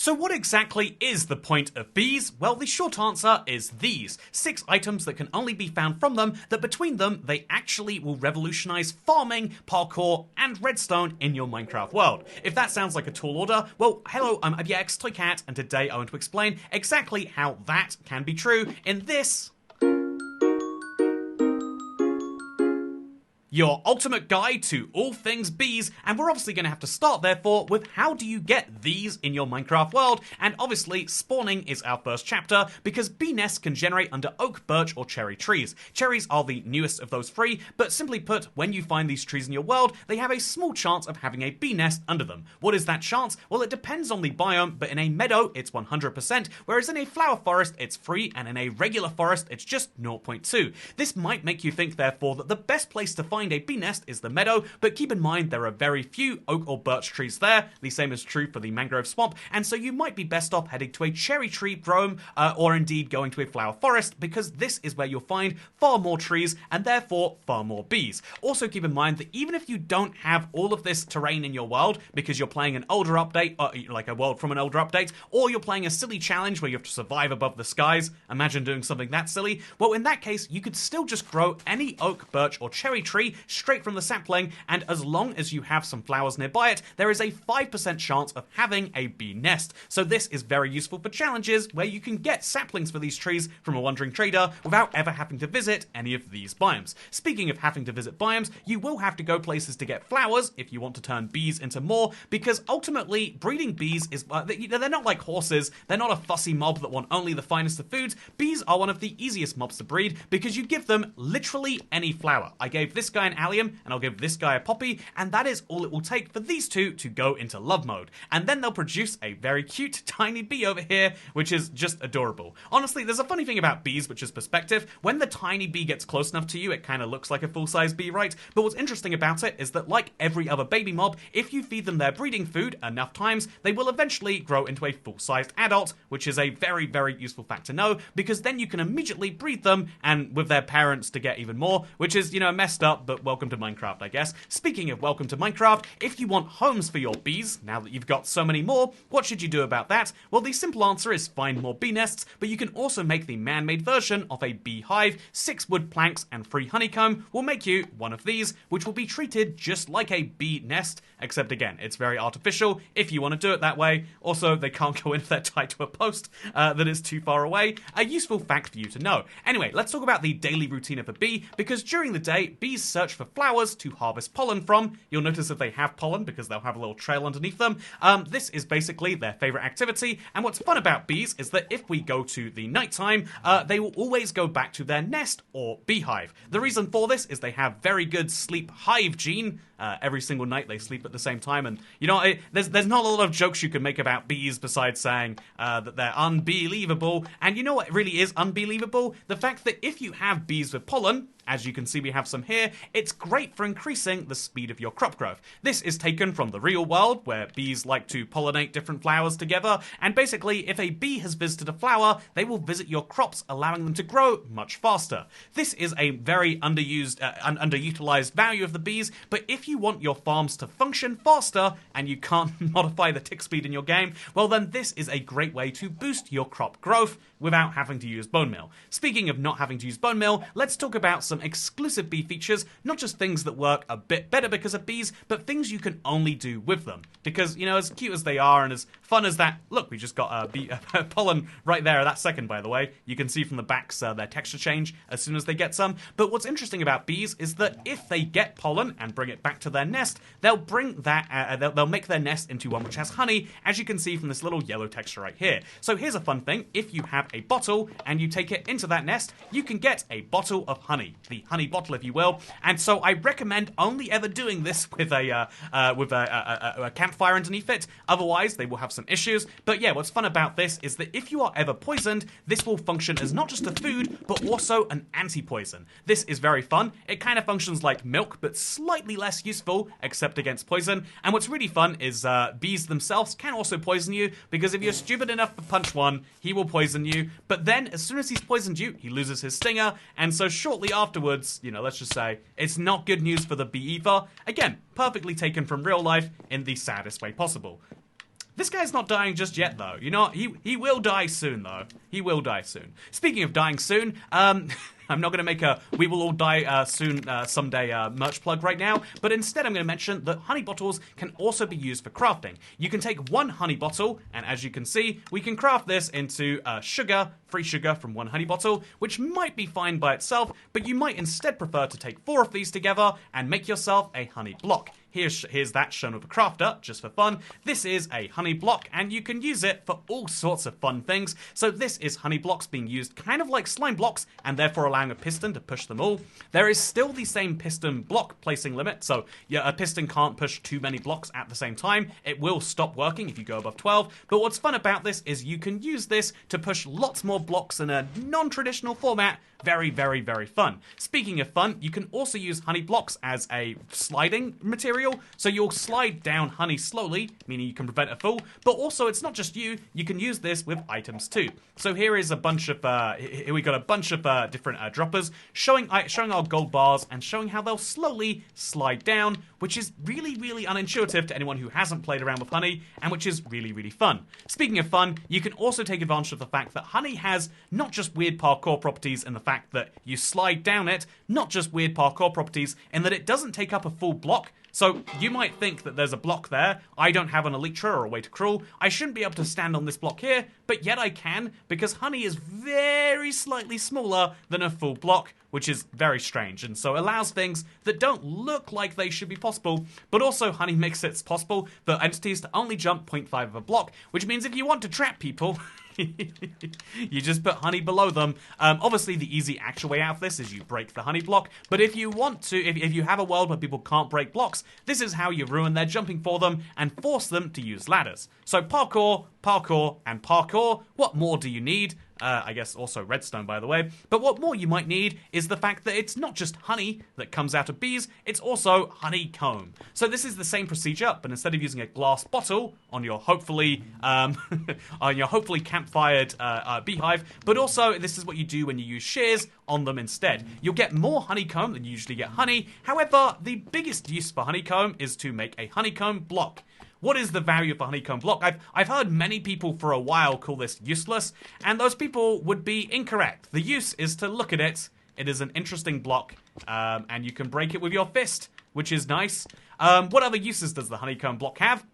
So what exactly is the point of bees? Well, the short answer is these 6 items that can only be found from them, that between them they actually will revolutionize farming, parkour, and redstone in your Minecraft world. If that sounds like a tall order, well, hello, I'm IBX Toy Cat, and today I want to explain exactly how that can be true in this your ultimate guide to all things bees, and we're obviously going to have to start therefore with how do you get these in your Minecraft world, and obviously spawning is our first chapter because bee nests can generate under oak, birch or cherry trees. Cherries are the newest of those 3, but simply put, when you find these trees in your world, they have a small chance of having a bee nest under them. What is that chance? Well, it depends on the biome, but in a meadow it's 100%, whereas in a flower forest it's free, and in a regular forest it's just 0.2. This might make you think therefore that the best place to find a bee nest is the meadow, but keep in mind there are very few oak or birch trees there. The same is true for the mangrove swamp, and so you might be best off heading to a cherry tree biome, or indeed going to a flower forest, because this is where you'll find far more trees and therefore far more bees. Also keep in mind that even if you don't have all of this terrain in your world because you're playing an older update, like a world from an older update, or you're playing a silly challenge where you have to survive above the skies, imagine doing something that silly, well in that case you could still just grow any oak, birch or cherry tree straight from the sapling, and as long as you have some flowers nearby it, there is a 5% chance of having a bee nest. So this is very useful for challenges where you can get saplings for these trees from a wandering trader without ever having to visit any of these biomes. Speaking of having to visit biomes, you will have to go places to get flowers if you want to turn bees into more, because ultimately breeding bees is, they're not like horses, they're not a fussy mob that want only the finest of foods. Bees are one of the easiest mobs to breed because you give them literally any flower. I gave this guy an allium, and I'll give this guy a poppy, and that is all it will take for these two to go into love mode. And then they'll produce a very cute tiny bee over here, which is just adorable. Honestly, there's a funny thing about bees, which is perspective. When the tiny bee gets close enough to you, it kind of looks like a full-size bee, right? But what's interesting about it is that, like every other baby mob, if you feed them their breeding food enough times, they will eventually grow into a full-sized adult, which is a very, very useful fact to know, because then you can immediately breed them, and with their parents to get even more, which is, messed up, but welcome to Minecraft, I guess. Speaking of welcome to Minecraft, if you want homes for your bees, now that you've got so many more, what should you do about that? Well, the simple answer is find more bee nests, but you can also make the man-made version of a beehive. 6 wood planks and 3 honeycomb will make you one of these, which will be treated just like a bee nest, except again, it's very artificial if you want to do it that way. Also, they can't go in if they're tied to a post that is too far away. A useful fact for you to know. Anyway, let's talk about the daily routine of a bee, because during the day, bees search for flowers to harvest pollen from. You'll notice that they have pollen because they'll have a little trail underneath them. This is basically their favorite activity, and what's fun about bees is that if we go to the nighttime, they will always go back to their nest or beehive. The reason for this is they have very good sleep hive gene. Every single night they sleep at the same time, and there's not a lot of jokes you can make about bees besides saying that they're unbelievable. And you know what really is unbelievable? The fact that if you have bees with pollen, as you can see we have some here, it's great for increasing the speed of your crop growth. This is taken from the real world, where bees like to pollinate different flowers together, and basically if a bee has visited a flower, they will visit your crops, allowing them to grow much faster. This is a very underutilized value of the bees, but if you want your farms to function faster, and you can't modify the tick speed in your game, well then this is a great way to boost your crop growth without having to use bone meal. Speaking of not having to use bone meal, let's talk about some exclusive bee features, not just things that work a bit better because of bees, but things you can only do with them. Because, as cute as they are and as fun as that, look, we just got pollen right there that second, by the way. You can see from the backs their texture change as soon as they get some. But what's interesting about bees is that if they get pollen and bring it back to their nest, they'll bring that, they'll make their nest into one which has honey, as you can see from this little yellow texture right here. So here's a fun thing. If you have a bottle and you take it into that nest, you can get a bottle of honey. The honey bottle, if you will. And so I recommend only ever doing this with a campfire underneath it. Otherwise, they will have some issues. But yeah, what's fun about this is that if you are ever poisoned, this will function as not just a food, but also an anti-poison. This is very fun. It kind of functions like milk, but slightly less useful, except against poison. And what's really fun is bees themselves can also poison you, because if you're stupid enough to punch one, he will poison you. But then, as soon as he's poisoned you, he loses his stinger, and so shortly afterwards, let's just say, it's not good news for the bee either. Again, perfectly taken from real life in the saddest way possible. This guy's not dying just yet, though. You know, he will die soon, though. He will die soon. Speaking of dying soon, I'm not going to make a "we will all die soon someday" merch plug right now, but instead I'm going to mention that honey bottles can also be used for crafting. You can take one honey bottle, and as you can see, we can craft this into sugar, free sugar from one honey bottle, which might be fine by itself, but you might instead prefer to take 4 of these together and make yourself a honey block. Here's that shown with a crafter, just for fun. This is a honey block, and you can use it for all sorts of fun things. So this is honey blocks being used kind of like slime blocks, and therefore allowing a piston to push them all. There is still the same piston block placing limit, so yeah, a piston can't push too many blocks at the same time. It will stop working if you go above 12, but what's fun about this is you can use this to push lots more blocks in a non-traditional format. Very, very, very fun. Speaking of fun, you can also use honey blocks as a sliding material, so you'll slide down honey slowly, meaning you can prevent a fall, but also it's not just you can use this with items too. So here is a bunch of, here we got a bunch of different droppers showing our gold bars and showing how they'll slowly slide down, which is really, really unintuitive to anyone who hasn't played around with honey, and which is really, really fun. Speaking of fun, you can also take advantage of the fact that honey has not just weird parkour properties in the fact that you slide down it, not just weird parkour properties in that it doesn't take up a full block. So you might think that there's a block there. I don't have an elytra or a way to crawl. I shouldn't be able to stand on this block here, but yet I can because honey is very slightly smaller than a full block, which is very strange, and so allows things that don't look like they should be possible, but also honey makes it possible for entities to only jump 0.5 of a block, which means if you want to trap people, you just put honey below them. Obviously, the easy actual way out of this is you break the honey block, but if you want to, if you have a world where people can't break blocks, this is how you ruin their jumping for them and force them to use ladders. So parkour, parkour, and parkour. What more do you need? I guess also redstone, by the way. But what more you might need is the fact that it's not just honey that comes out of bees, it's also honeycomb. So this is the same procedure, but instead of using a glass bottle on your hopefully campfired beehive, but also this is what you do when you use shears on them instead. You'll get more honeycomb than you usually get honey. However, the biggest use for honeycomb is to make a honeycomb block. What is the value of a honeycomb block? I've heard many people for a while call this useless, and those people would be incorrect. The use is to look at it. It is an interesting block, and you can break it with your fist, which is nice. What other uses does the honeycomb block have?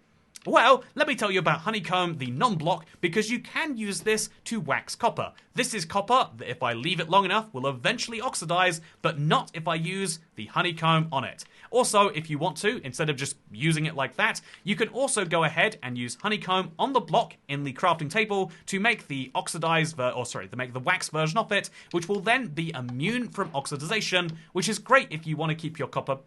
Well, let me tell you about honeycomb, the non-block, because you can use this to wax copper. This is copper that if I leave it long enough will eventually oxidize, but not if I use the honeycomb on it. Also, if you want to, instead of just using it like that, you can also go ahead and use honeycomb on the block in the crafting table to make the to make the wax version of it, which will then be immune from oxidization, which is great if you want to keep your copper,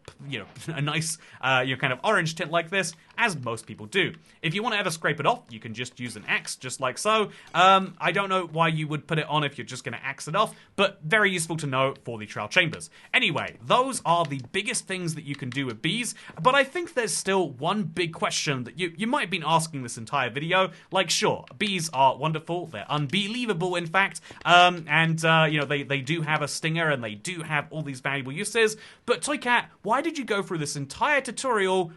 a nice, kind of orange tint like this, as most people do. If you want to ever scrape it off, you can just use an axe, just like so. I don't know why you would put it on if you're just going to axe it off, but very useful to know for the trial chambers. Anyway, those are the biggest things that you can do with bees, but I think there's still one big question that you might have been asking this entire video. Like, sure, bees are wonderful, they're unbelievable in fact, they do have a stinger and they do have all these valuable uses, but Toycat, why did you go through this entire tutorial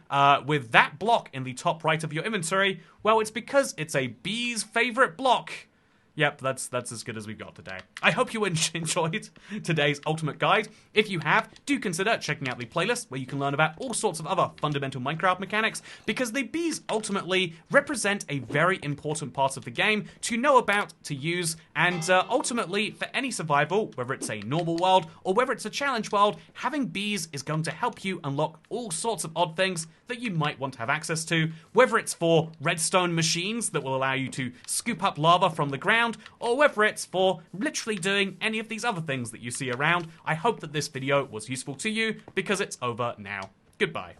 with that block in the top right of your inventory? Well, it's because it's a bee's favorite block. Yep, that's as good as we've got today. I hope you enjoyed today's ultimate guide. If you have, do consider checking out the playlist where you can learn about all sorts of other fundamental Minecraft mechanics, because the bees ultimately represent a very important part of the game to know about, to use, and ultimately for any survival, whether it's a normal world or whether it's a challenge world, having bees is going to help you unlock all sorts of odd things that you might want to have access to, whether it's for redstone machines that will allow you to scoop up lava from the ground, or whether it's for literally doing any of these other things that you see around. I hope that this video was useful to you, because it's over now. Goodbye.